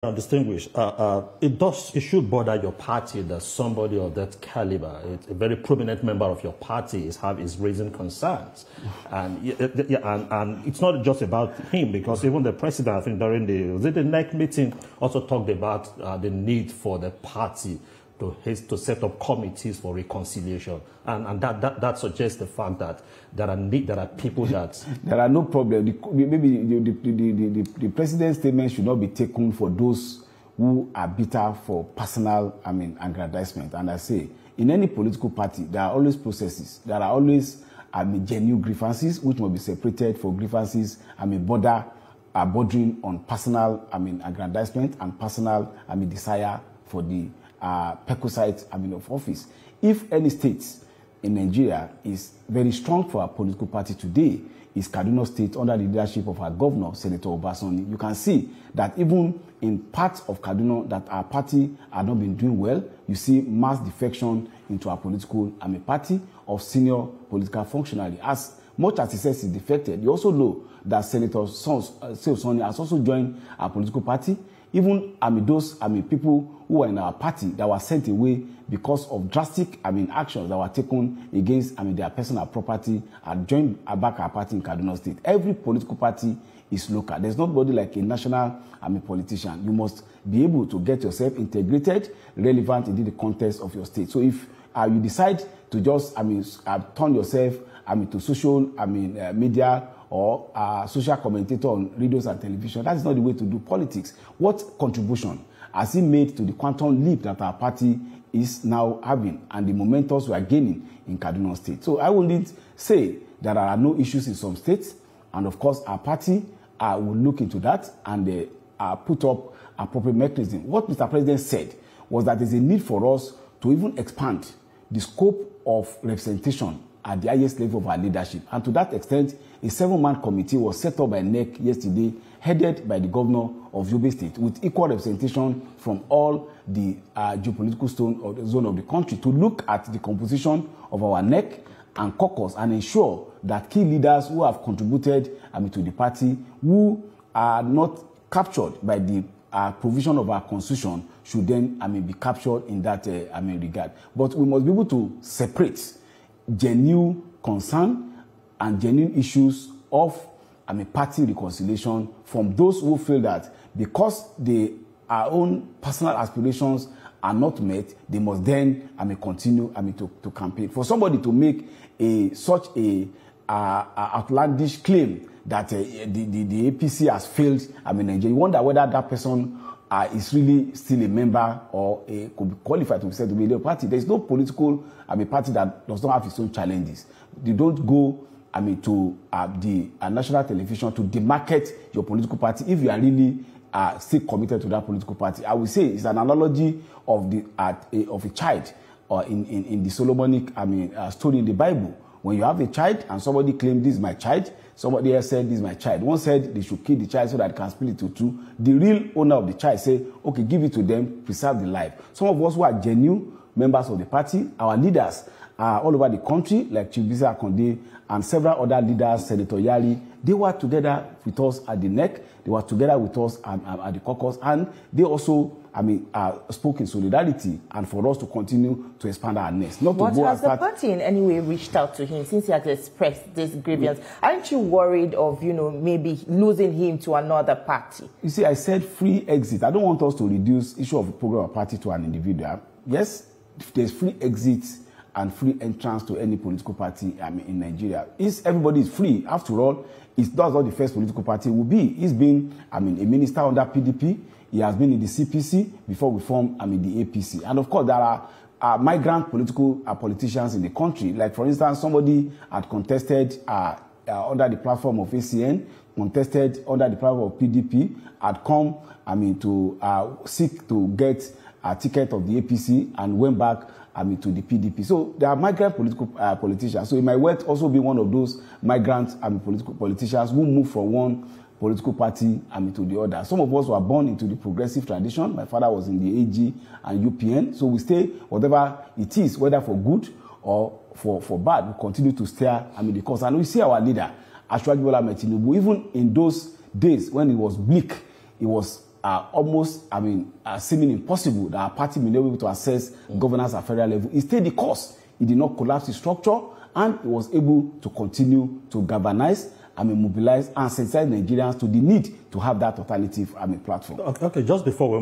Distinguished, it should bother your party that somebody of that caliber, a very prominent member of your party, is raising concerns, and it's not just about him, because even the president, I think during the NEC meeting, also talked about the need for the party to set up committees for reconciliation, and that suggests the fact that there are people that there are no problem. Maybe the president's statement should not be taken for those who are bitter for personal, aggrandizement. And I say, in any political party, there are always processes. There are always genuine grievances which must be separated for grievances bordering on personal, aggrandizement and personal, desire for the perquisite, of office. If any state in Nigeria is very strong for our political party today, is Kaduna State under the leadership of our governor, Senator Obasanjo. You can see that even in parts of Kaduna that our party have not been doing well, you see mass defection into our political party of senior political functionary. As much as he says he's defected, you also know that Senator Sonny has also joined our political party. Even those people who are in our party that were sent away because of drastic actions that were taken against their personal property and joined back our party in Kaduna State. Every political party is local. There's nobody like a national politician. You must be able to get yourself integrated, relevant in the context of your state. So if you decide to just turn yourself to social media or social commentator on radios and television, that is not the way to do politics. What contribution has he made to the quantum leap that our party is now having and the momentums we are gaining in Kaduna State? So I will say that there are no issues in some states, and of course our party will look into that and put up appropriate mechanism. What Mr. President said was that there's a need for us to even expand the scope of representation at the highest level of our leadership. And to that extent, a 7-man committee was set up by NEC yesterday, headed by the governor of Yobe State, with equal representation from all the geopolitical zone of the country, to look at the composition of our NEC and caucus and ensure that key leaders who have contributed to the party, who are not captured by the provision of our constitution, should then be captured in that regard. But we must be able to separate genuine concern and genuine issues of party reconciliation from those who feel that because our own personal aspirations are not met, they must then continue to campaign. For somebody to make such a outlandish claim that the APC has failed Nigeria, you wonder whether that person is really still a member or could be qualified to be said to be a leader party. There is no political party that does not have its own challenges. They don't go to the national television to demarket your political party if you are really still committed to that political party. I would say it's an analogy of a child in the Solomonic story in the Bible. When you have a child and somebody claims this is my child, somebody else said this is my child. One said they should kill the child so that it can split into two. The real owner of the child said, okay, give it to them, preserve the life. Some of us who are genuine members of the party, our leaders are all over the country, like Chief Bisa Akonde and several other leaders, Senator Yari. They were together with us at the NEC, they were together with us at the caucus, and they also spoke in solidarity and for us to continue to expand our nest. What has the party in any way reached out to him since he has expressed this grievance? Aren't you worried of, maybe losing him to another party? You see, I said free exit. I don't want us to reduce issue of a program or party to an individual. Yes, there's free exit and free entrance to any political party in Nigeria. Everybody is free. After all, that's not the first political party will be. He's been a minister under PDP. He has been in the CPC before we formed the APC. And of course, there are migrant politicians in the country. Like, for instance, somebody had contested under the platform of ACN, contested under the platform of PDP, had come to seek to get a ticket of the APC and went back to the PDP. So there are migrant politicians. So it might well also be one of those migrant politicians who move from one political party to the other. Some of us were born into the progressive tradition. My father was in the AG and UPN. So we stay, whatever it is, whether for good or for bad, we continue to steer the course. And we see our leader, Ajibola, even in those days when it was bleak, he was almost, seeming impossible that our party may not be able to access governance at federal level, he stayed the course. He did not collapse the structure, and he was able to continue to galvanize, mobilize and sensitize Nigerians to the need to have that alternative platform. Okay, just before we